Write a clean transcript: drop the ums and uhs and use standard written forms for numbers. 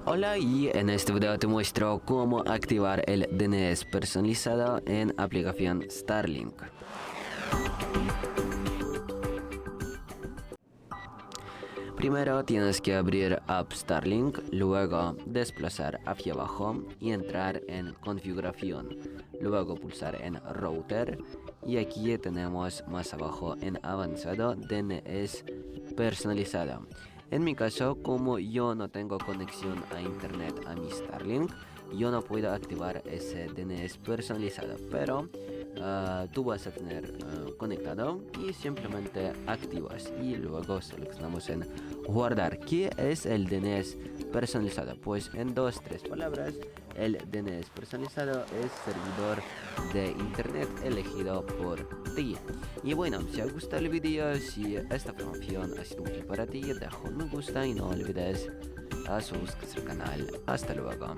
Hola, y en este video te muestro cómo activar el DNS personalizado en aplicación STARLINK. Primero tienes que abrir App STARLINK, luego desplazar hacia abajo y entrar en configuración, luego pulsar en router y aquí tenemos más abajo en avanzado DNS personalizado. En mi caso, como yo no tengo conexión a internet a mi STARLINK, yo no puedo activar ese DNS personalizado, pero tú vas a tener conectado y simplemente activas y luego seleccionamos en guardar. ¿Qué es el DNS personalizado? Pues en 2-3 palabras, el DNS personalizado es servidor de internet elegido por ti. Y bueno, si os gusta el video, si esta información ha sido útil para ti, deja un me gusta y no olvides suscribirse al canal. Hasta luego.